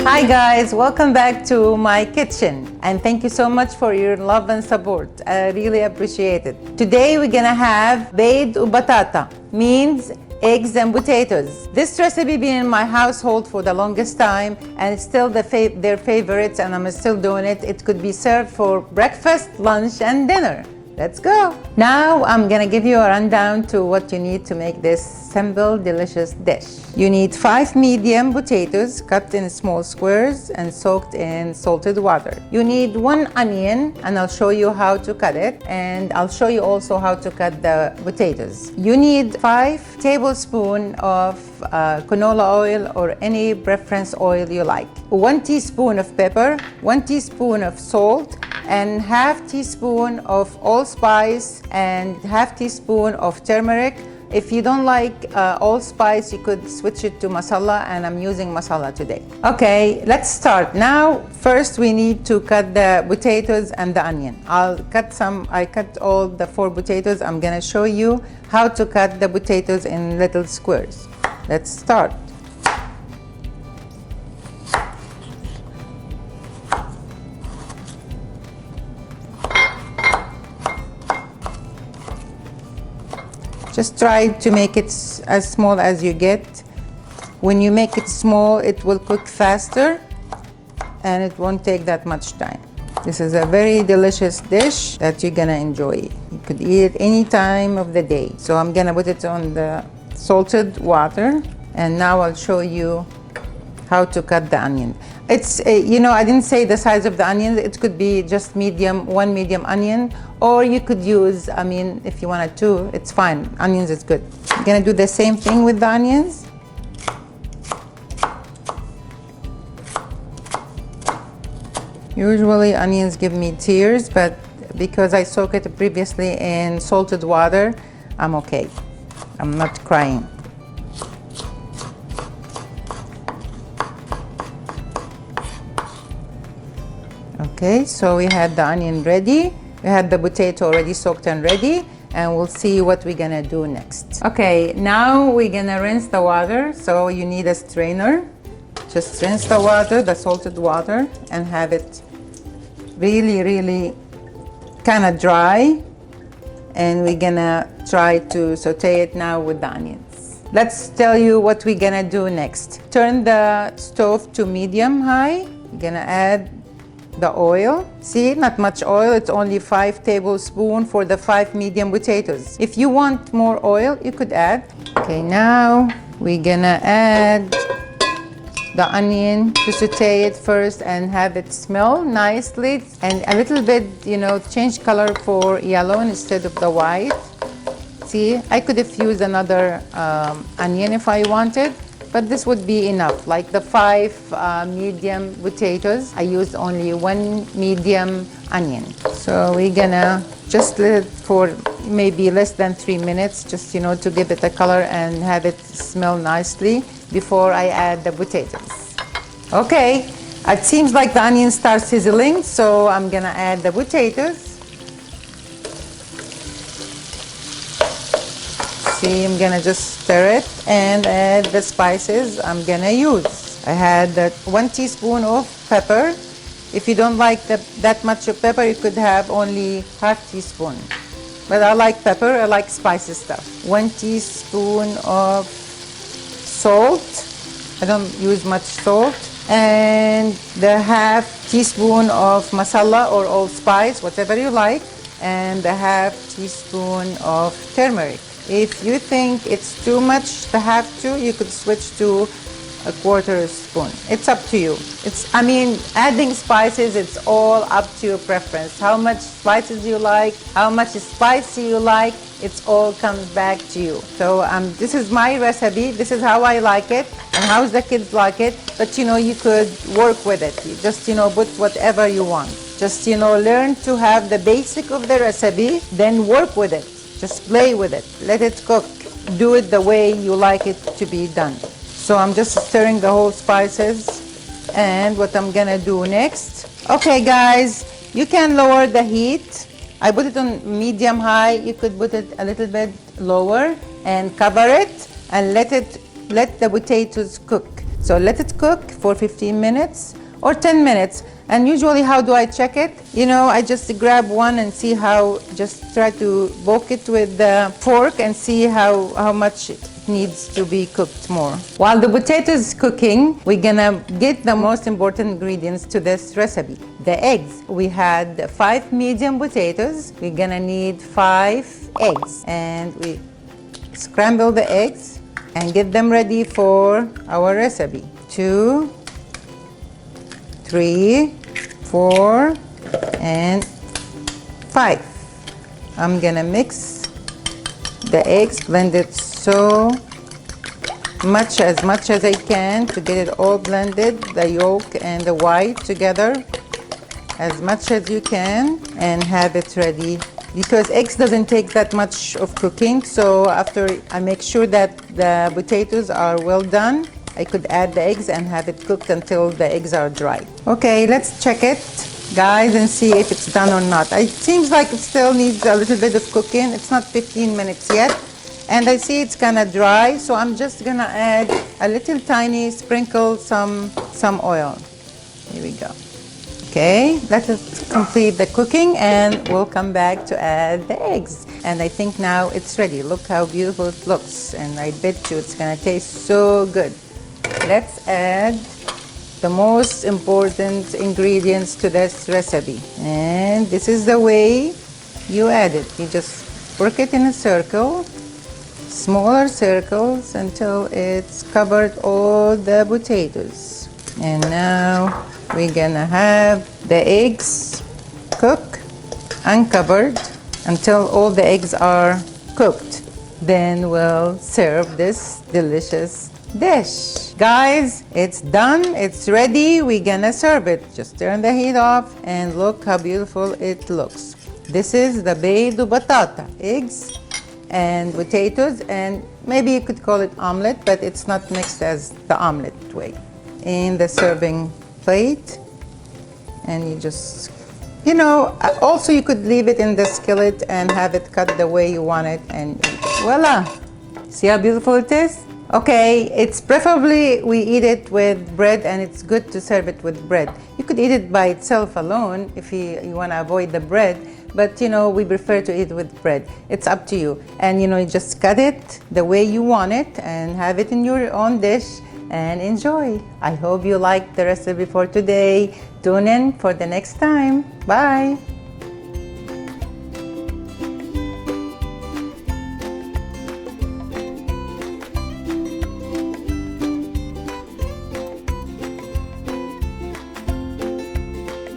Hi guys, welcome back to my kitchen and thank you so much for your love and support. I really appreciate it. Today we're gonna have بيض وبطاطا, means eggs and potatoes. This recipe been in my household for the longest time and it's still their favorites and I'm still doing it. It could be served for breakfast, lunch and dinner. Let's go. Now I'm gonna give you a rundown to what you need to make this simple, delicious dish. You need 5 medium potatoes cut in small squares and soaked in salted water. You need 1 onion and I'll show you how to cut it, and I'll show you also how to cut the potatoes. You need 5 tablespoons of canola oil or any preference oil you like. 1 teaspoon of pepper, 1 teaspoon of salt, and half teaspoon of allspice and half teaspoon of turmeric. If you don't like allspice, you could switch it to masala, and I'm using masala today. Okay, let's start. Now, first we need to cut the potatoes and the onion. I cut all the 4 potatoes. I'm gonna show you how to cut the potatoes in little squares. Let's start. Just try to make it as small as you get. When you make it small, it will cook faster and it won't take that much time. This is a very delicious dish that you're gonna enjoy. You could eat it any time of the day. So I'm gonna put it on the salted water, and now I'll show you how to cut the onion. It's, I didn't say the size of the onion. It could be just medium, 1 medium onion, or you could use, if you wanted to, it's fine. Onions is good. I'm gonna do the same thing with the onions. Usually onions give me tears, but because I soak it previously in salted water, I'm okay. I'm not crying. Okay, so we had the onion ready, we had the potato already soaked and ready, and we'll see what we're gonna do next. Okay, now we're gonna rinse the water, so you need a strainer. Just rinse the water, the salted water, and have it really kind of dry, and we're gonna try to saute it now with the onions. Let's tell you what we're gonna do next. Turn the stove to medium high. We're gonna add the oil. See, not much oil, it's only 5 tablespoons for the 5 medium potatoes. If you want more oil, you could add. Okay, now we're gonna add the onion to saute it first and have it smell nicely, and a little bit, change color for yellow instead of the white. See, I could have used another onion if I wanted, but this would be enough. Like the 5 medium potatoes, I used only 1 medium onion. So we're gonna just let it for maybe less than 3 minutes, just to give it a color and have it smell nicely before I add the potatoes. Okay, it seems like the onion starts sizzling, so I'm gonna add the potatoes. See, I'm gonna just stir it and add the spices I'm gonna use. I had 1 teaspoon of pepper. If you don't like that much of pepper, you could have only half teaspoon. But I like pepper, I like spicy stuff. 1 teaspoon of salt. I don't use much salt. And the half teaspoon of masala or allspice, whatever you like. And the half teaspoon of turmeric. If you think it's too much to have to, you could switch to a 1/4 spoon. It's up to you. Adding spices, it's all up to your preference. How much spices you like, how much spicy you like, it's all comes back to you. So this is my recipe. This is how I like it and how the kids like it. But you could work with it. You just put whatever you want. Just learn to have the basic of the recipe, then work with it. Just play with it. Let it cook. Do it the way you like it to be done. So I'm just stirring the whole spices, and what I'm gonna do next. Okay guys, you can lower the heat. I put it on medium high. You could put it a little bit lower and cover it and let the potatoes cook. So let it cook for 15 minutes or 10 minutes. And usually how do I check it? You know, I just grab one and see how, just try to poke it with the fork and see how much it needs to be cooked more. While the potato is cooking, we're gonna get the most important ingredients to this recipe. The eggs. We had 5 medium potatoes. We're gonna need 5 eggs. And we scramble the eggs and get them ready for our recipe. 2, 3, 4, and 5. I'm gonna mix the eggs, blend it so much as I can to get it all blended, the yolk and the white together, as much as you can, and have it ready. Because eggs doesn't take that much of cooking, so after I make sure that the potatoes are well done, I could add the eggs and have it cooked until the eggs are dry. Okay, let's check it, guys, and see if it's done or not. It seems like it still needs a little bit of cooking. It's not 15 minutes yet. And I see it's kind of dry, so I'm just gonna add a little tiny sprinkle, some oil. Here we go. Okay, let us complete the cooking and we'll come back to add the eggs. And I think now it's ready. Look how beautiful it looks, and I bet you it's gonna taste so good. Let's add the most important ingredients to this recipe. And this is the way you add it. You just work it in a circle, smaller circles, until it's covered all the potatoes. And now we're gonna have the eggs cook uncovered until all the eggs are cooked. Then we'll serve this delicious dish. Guys, it's done, it's ready. We're gonna serve it. Just turn the heat off and look how beautiful it looks. This is the beido batata, eggs and potatoes, and maybe you could call it omelet, but it's not mixed as the omelet way. In the serving plate, and you just, you know, also you could leave it in the skillet and have it cut the way you want it and eat. Voila! See how beautiful it is? Okay, it's preferably we eat it with bread, and it's good to serve it with bread. You could eat it by itself alone if you want to avoid the bread, but you know, we prefer to eat with bread. It's up to you. And you know, you just cut it the way you want it and have it in your own dish and enjoy. I hope you liked the recipe for today. Tune in for the next time. Bye.